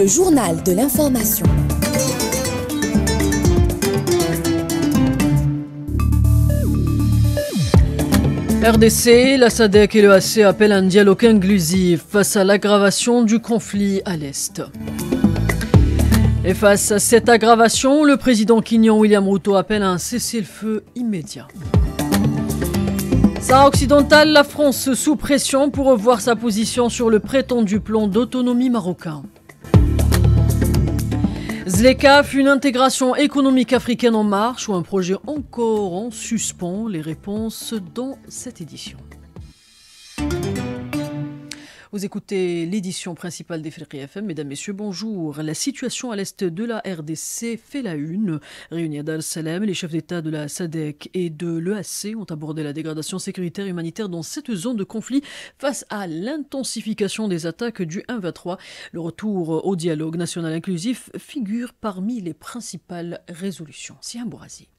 Le journal de l'information. RDC, la SADC et le AC appellent un dialogue inclusif face à l'aggravation du conflit à l'Est. Et face à cette aggravation, le président kényan William Ruto appelle à un cessez-le-feu immédiat. Sahara occidental, la France sous pression pour revoir sa position sur le prétendu plan d'autonomie marocain. ZLECAf, une intégration économique africaine en marche ou un projet encore en suspens? Les réponses dans cette édition. Vous écoutez l'édition principale d'Ifriqiya FM. Mesdames, Messieurs, bonjour. La situation à l'est de la RDC fait la une. Réunis à Dar es Salaam, les chefs d'État de la SADC et de l'EAC ont abordé la dégradation sécuritaire et humanitaire dans cette zone de conflit face à l'intensification des attaques du 1-23. Le retour au dialogue national inclusif figure parmi les principales résolutions. Siam Bourazi.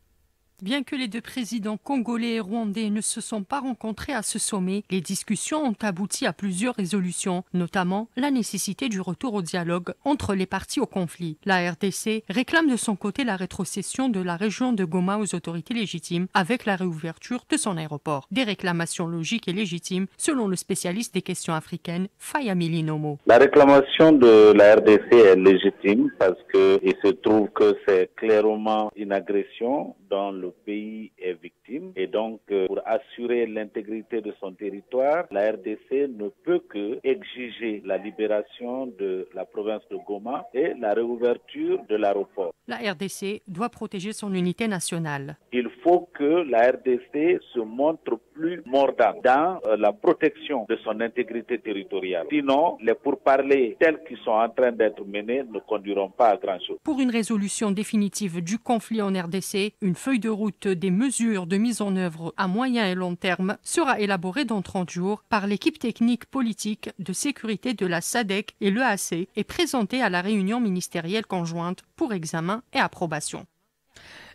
Bien que les deux présidents congolais et rwandais ne se sont pas rencontrés à ce sommet, les discussions ont abouti à plusieurs résolutions, notamment la nécessité du retour au dialogue entre les parties au conflit. La RDC réclame de son côté la rétrocession de la région de Goma aux autorités légitimes avec la réouverture de son aéroport. Des réclamations logiques et légitimes selon le spécialiste des questions africaines, Fayamili Nomo. La réclamation de la RDC est légitime parce qu'il se trouve que c'est clairement une agression dont le pays est victime et donc pour assurer l'intégrité de son territoire, la RDC ne peut que exiger la libération de la province de Goma et la réouverture de l'aéroport. La RDC doit protéger son unité nationale. Il faut que la RDC se montre plus mordante dans la protection de son intégrité territoriale. Sinon, les pourparlers tels qu'ils sont en train d'être menés ne conduiront pas à grand-chose. Pour une résolution définitive du conflit en RDC, une feuille de route des mesures de mise en œuvre à moyen et long terme sera élaborée dans 30 jours par l'équipe technique politique de sécurité de la SADC et l'EAC et présentée à la réunion ministérielle conjointe pour examen et approbation.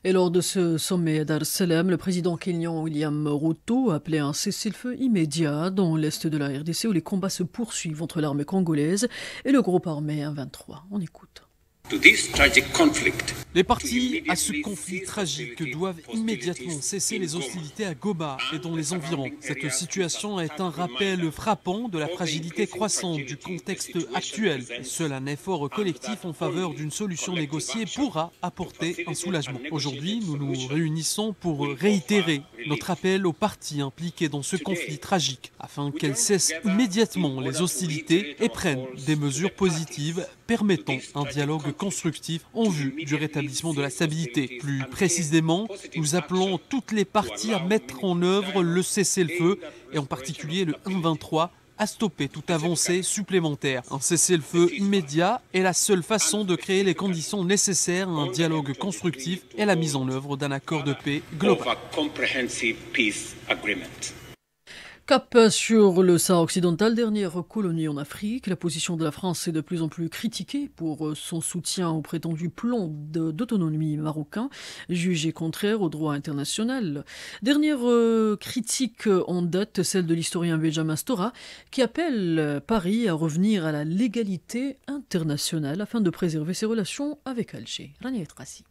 Et lors de ce sommet à Dar es Salaam, le président kényan William Ruto a appelé à un cessez-le-feu immédiat dans l'est de la RDC où les combats se poursuivent entre l'armée congolaise et le groupe armé 1-23. On écoute. Les parties à ce conflit tragique doivent immédiatement cesser les hostilités à Goma et dans les environs. Cette situation est un rappel frappant de la fragilité croissante du contexte actuel. Seul un effort collectif en faveur d'une solution négociée pourra apporter un soulagement. Aujourd'hui, nous nous réunissons pour réitérer notre appel aux parties impliquées dans ce conflit tragique afin qu'elles cessent immédiatement les hostilités et prennent des mesures positives permettant un dialogue constructif en vue du rétablissement de la stabilité. Plus précisément, nous appelons toutes les parties à mettre en œuvre le cessez-le-feu et en particulier le 1-23 à stopper toute avancée supplémentaire. Un cessez-le-feu immédiat est la seule façon de créer les conditions nécessaires à un dialogue constructif et à la mise en œuvre d'un accord de paix global. Cap sur le Sahara occidental, dernière colonie en Afrique. La position de la France est de plus en plus critiquée pour son soutien au prétendu plan d'autonomie marocain, jugé contraire au droit international. Dernière critique en date, celle de l'historien Benjamin Stora, qui appelle Paris à revenir à la légalité internationale afin de préserver ses relations avec Alger. Rania Etrassi.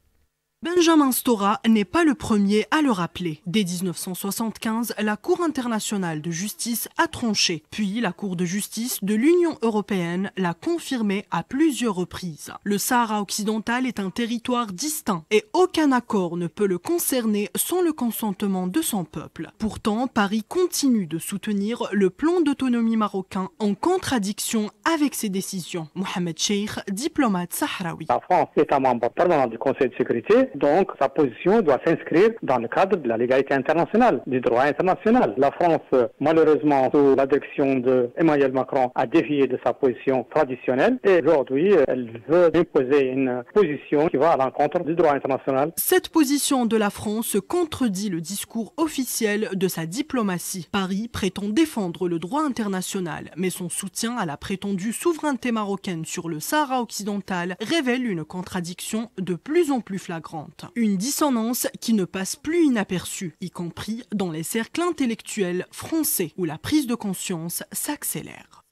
Benjamin Stora n'est pas le premier à le rappeler. Dès 1975, la Cour internationale de justice a tranché. Puis la Cour de justice de l'Union européenne l'a confirmé à plusieurs reprises. Le Sahara occidental est un territoire distinct et aucun accord ne peut le concerner sans le consentement de son peuple. Pourtant, Paris continue de soutenir le plan d'autonomie marocain en contradiction avec ses décisions. Mohamed Cheikh, diplomate sahraoui. La France est un membre permanent du Conseil de sécurité. Donc, sa position doit s'inscrire dans le cadre de la légalité internationale, du droit international. La France, malheureusement, sous la direction d'Emmanuel Macron, a dévié de sa position traditionnelle et aujourd'hui, elle veut imposer une position qui va à l'encontre du droit international. Cette position de la France contredit le discours officiel de sa diplomatie. Paris prétend défendre le droit international, mais son soutien à la prétendue souveraineté marocaine sur le Sahara occidental révèle une contradiction de plus en plus flagrante. Une dissonance qui ne passe plus inaperçue, y compris dans les cercles intellectuels français où la prise de conscience s'accélère.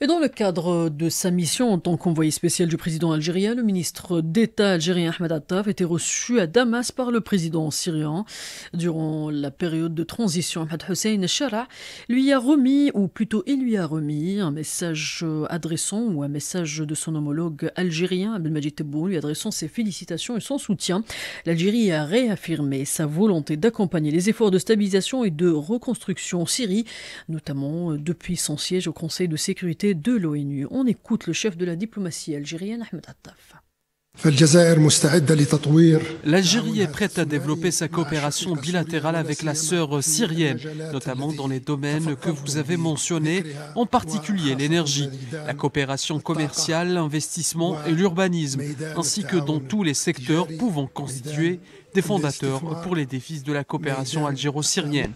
Et dans le cadre de sa mission en tant qu'envoyé spécial du président algérien, le ministre d'État algérien Ahmed Attaf était reçu à Damas par le président syrien. Durant la période de transition, Ahmed Hussein Shara lui a remis un message un message de son homologue algérien Abdelmadjid Tebboune lui adressant ses félicitations et son soutien. L'Algérie a réaffirmé sa volonté d'accompagner les efforts de stabilisation et de reconstruction en Syrie, notamment depuis son siège au Conseil de sécurité de l'ONU. On écoute le chef de la diplomatie algérienne, Ahmed Attaf. L'Algérie est prête à développer sa coopération bilatérale avec la sœur syrienne, notamment dans les domaines que vous avez mentionnés, en particulier l'énergie, la coopération commerciale, l'investissement et l'urbanisme, ainsi que dans tous les secteurs pouvant constituer des fondateurs pour les défis de la coopération algéro-syrienne.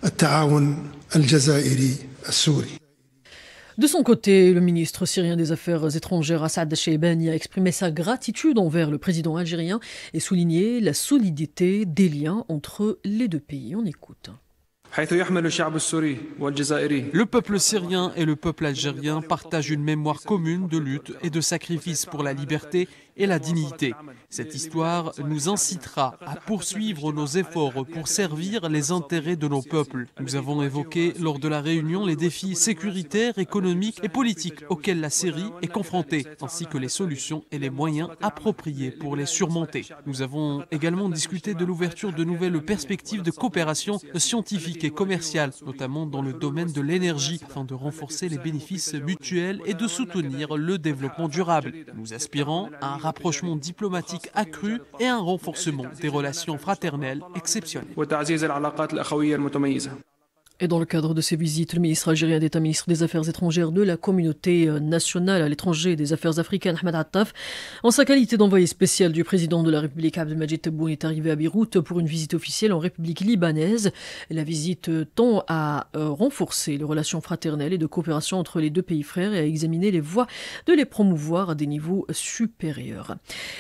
De son côté, le ministre syrien des Affaires étrangères Asad Cheibani a exprimé sa gratitude envers le président algérien et souligné la solidité des liens entre les deux pays. On écoute. Le peuple syrien et le peuple algérien partagent une mémoire commune de lutte et de sacrifice pour la liberté et la dignité. Cette histoire nous incitera à poursuivre nos efforts pour servir les intérêts de nos peuples. Nous avons évoqué lors de la réunion les défis sécuritaires, économiques et politiques auxquels la Syrie est confrontée, ainsi que les solutions et les moyens appropriés pour les surmonter. Nous avons également discuté de l'ouverture de nouvelles perspectives de coopération scientifique et commerciale, notamment dans le domaine de l'énergie, afin de renforcer les bénéfices mutuels et de soutenir le développement durable. Nous aspirons à un rapprochement diplomatique accru et un renforcement des relations fraternelles exceptionnelles. Et dans le cadre de ces visites, le ministre algérien d'État, ministre des Affaires étrangères de la communauté nationale à l'étranger et des Affaires africaines, Ahmed Attaf, en sa qualité d'envoyé spécial du président de la République, Abdelmadjid Tebboune, est arrivé à Beyrouth pour une visite officielle en République libanaise. La visite tend à renforcer les relations fraternelles et de coopération entre les deux pays frères et à examiner les voies de les promouvoir à des niveaux supérieurs.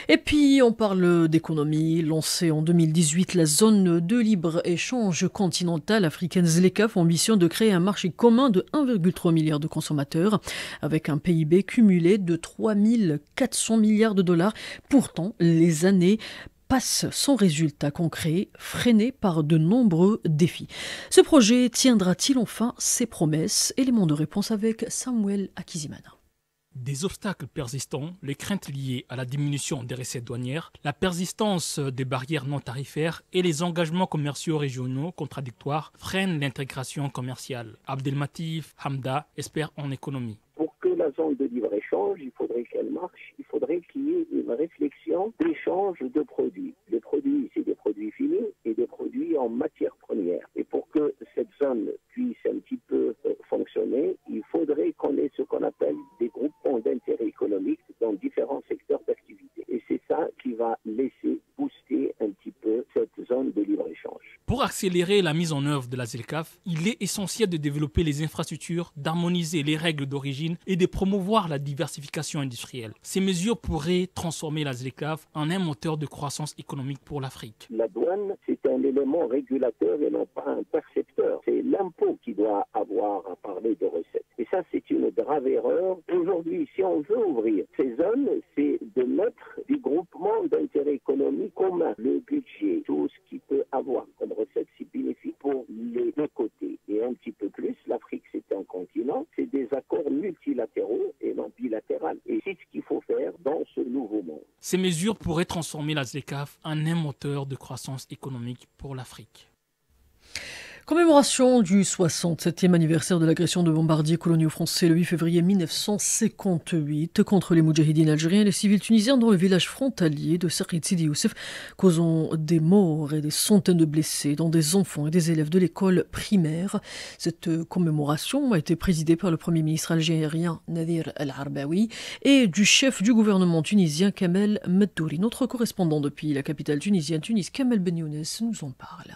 Et puis, on parle d'économie. Lancée en 2018, la zone de libre-échange continentale africaine ZLECAf ambition de créer un marché commun de 1,3 milliard de consommateurs avec un PIB cumulé de 3 400 milliards de dollars. Pourtant, les années passent sans résultat concret, freiné par de nombreux défis. Ce projet tiendra-t-il enfin ses promesses? Élément de réponse avec Samuel Akizimana. Des obstacles persistants, les craintes liées à la diminution des recettes douanières, la persistance des barrières non tarifaires et les engagements commerciaux régionaux contradictoires freinent l'intégration commerciale. Abdelmatif Hamda espère en économie. Pour que la zone de libre-échange, il faudrait qu'elle marche, il faudrait qu'il y ait une réflexion d'échange de produits. Les produits, c'est des produits finis et des produits en matière première. Et pour que cette zone puisse un petit peu fonctionner, il faudrait qu'on ait ce qu'on appelle des groupements d'intérêt économique dans différents secteurs d'activité. Et c'est ça qui va laisser booster un petit peu cette zone de libre-échange. Pour accélérer la mise en œuvre de la ZLECAf, il est essentiel de développer les infrastructures, d'harmoniser les règles d'origine et de promouvoir la diversification industrielle. Ces mesures pourraient transformer la ZLECAf en un moteur de croissance économique pour l'Afrique. La douane, c'est un élément régulateur et non pas un percepteur. C'est l'impôt qui doit avoir à parler de recettes. Et ça, c'est une grave erreur. Aujourd'hui, si on veut ouvrir ces zones, c'est de mettre des groupements d'intérêt économique commun. Le budget, tout ce qui peut avoir comme recette, c'est bénéfique pour les deux côtés. Et un petit peu plus, l'Afrique, c'est un continent, c'est des accords multilatéraux et non bilatéraux. Et c'est ce qu'il faut faire dans ce nouveau monde. Ces mesures pourraient transformer la ZLECAf en un moteur de croissance économique pour l'Afrique. Commémoration du 67e anniversaire de l'agression de bombardiers coloniaux français le 8 février 1958 contre les moudjahidines algériens et les civils tunisiens dans le village frontalier de Sarid Sidi Youssef, causant des morts et des centaines de blessés, dont des enfants et des élèves de l'école primaire. Cette commémoration a été présidée par le Premier ministre algérien Nadir El-Arbaoui et du chef du gouvernement tunisien Kamel Meddouri. Notre correspondant depuis la capitale tunisienne, Tunis, Kamel Ben Younes, nous en parle.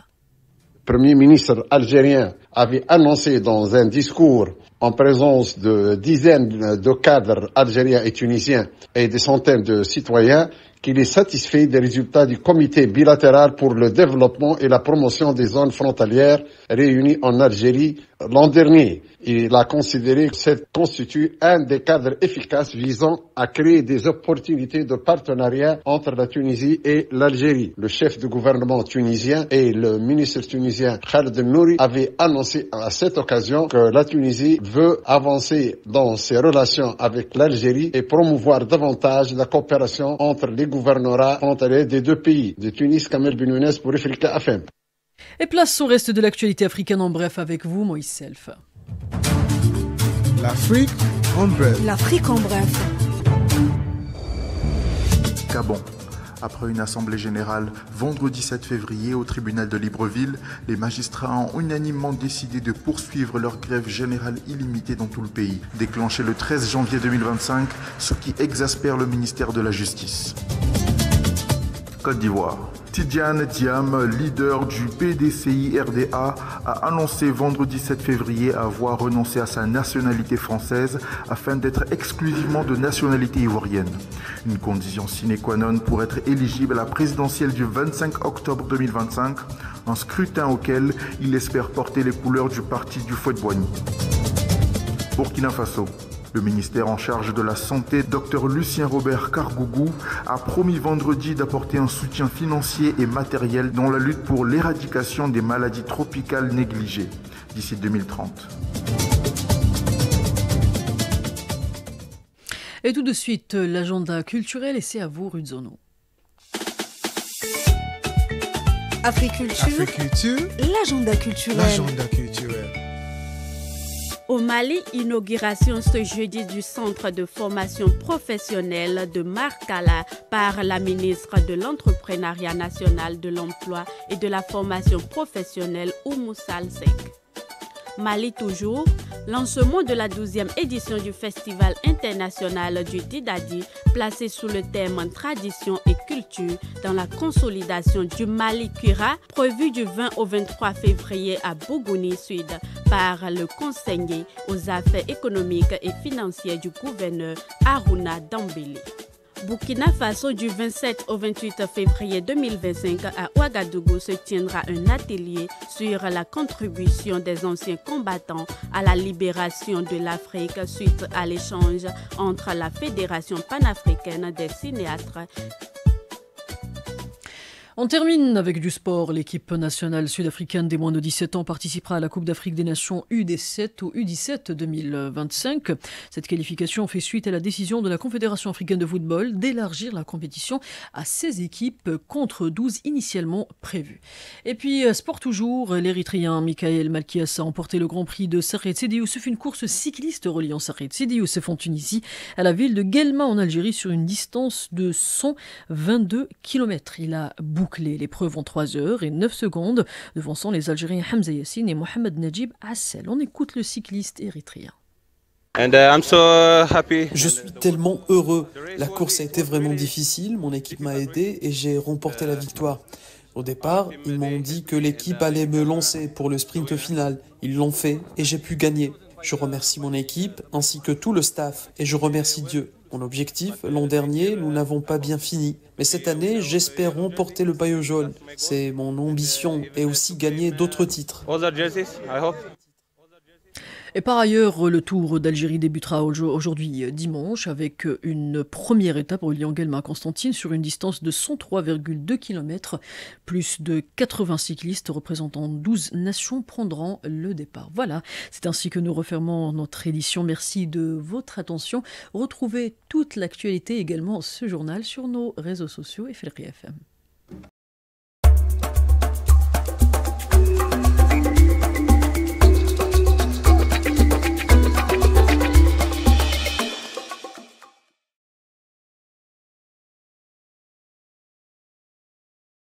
Le Premier ministre algérien avait annoncé dans un discours en présence de dizaines de cadres algériens et tunisiens et des centaines de citoyens qu'il est satisfait des résultats du comité bilatéral pour le développement et la promotion des zones frontalières réunies en Algérie l'an dernier. Il a considéré que ça constitue un des cadres efficaces visant à créer des opportunités de partenariat entre la Tunisie et l'Algérie. Le chef du gouvernement tunisien et le ministre tunisien Khaled El-Nouri avaient annoncé à cette occasion que la Tunisie veut avancer dans ses relations avec l'Algérie et promouvoir davantage la coopération entre les gouvernorats frontaliers des deux pays. De Tunis, Kamel Benounès pour Africa FM. Et place au reste de l'actualité africaine en bref avec vous, Moïse Self. L'Afrique en bref. L'Afrique en bref. Gabon. Après une assemblée générale vendredi 7 février au tribunal de Libreville, les magistrats ont unanimement décidé de poursuivre leur grève générale illimitée dans tout le pays, déclenchée le 13 janvier 2025, ce qui exaspère le ministère de la Justice. Côte d'Ivoire. Tidiane Diam, leader du PDCI-RDA, a annoncé vendredi 7 février avoir renoncé à sa nationalité française afin d'être exclusivement de nationalité ivoirienne. Une condition sine qua non pour être éligible à la présidentielle du 25 octobre 2025, un scrutin auquel il espère porter les couleurs du parti du Fouet-Boigny. Burkina Faso. Le ministère en charge de la Santé, Dr Lucien Robert Kargougou, a promis vendredi d'apporter un soutien financier et matériel dans la lutte pour l'éradication des maladies tropicales négligées d'ici 2030. Et tout de suite, l'agenda culturel, et c'est à vous, Rudzono. Africulture, l'agenda culturel. Au Mali, inauguration ce jeudi du centre de formation professionnelle de Markala par la ministre de l'Entrepreneuriat national, de l'Emploi et de la formation professionnelle Oumou Salsek. Mali toujours, lancement de la 12e édition du Festival international du Didadi, placé sous le thème Tradition et culture dans la consolidation du Mali Kura, prévu du 20 au 23 février à Bougouni Sud par le conseiller aux affaires économiques et financières du gouverneur Aruna Dambélé. Burkina Faso, du 27 au 28 février 2025 à Ouagadougou se tiendra un atelier sur la contribution des anciens combattants à la libération de l'Afrique suite à l'échange entre la Fédération panafricaine des cinéastes. On termine avec du sport. L'équipe nationale sud-africaine des moins de 17 ans participera à la Coupe d'Afrique des Nations U17 ou U17 2025. Cette qualification fait suite à la décision de la Confédération africaine de football d'élargir la compétition à 16 équipes contre 12 initialement prévues. Et puis, sport toujours, l'Érythréen Michael Malkias a emporté le Grand Prix de Saret Sidi Youssef, une course cycliste reliant Saret Sidi Youssef en Tunisie à la ville de Guelma en Algérie sur une distance de 122 km. Il a bouclé l'épreuve en 3 heures et 9 secondes, devançant les Algériens Hamza Yassine et Mohamed Najib Assel. On écoute le cycliste érythréen. Je suis tellement heureux. La course a été vraiment difficile, mon équipe m'a aidé et j'ai remporté la victoire. Au départ, ils m'ont dit que l'équipe allait me lancer pour le sprint final. Ils l'ont fait et j'ai pu gagner. Je remercie mon équipe ainsi que tout le staff et je remercie Dieu. Mon objectif, l'an dernier, nous n'avons pas bien fini. Mais cette année, j'espère remporter le maillot jaune. C'est mon ambition et aussi gagner d'autres titres. Et par ailleurs, le Tour d'Algérie débutera aujourd'hui dimanche avec une première étape reliant Guelma à Constantine sur une distance de 103,2 km. Plus de 80 cyclistes représentant 12 nations prendront le départ. Voilà, c'est ainsi que nous refermons notre édition. Merci de votre attention. Retrouvez toute l'actualité également ce journal sur nos réseaux sociaux et Felri FM.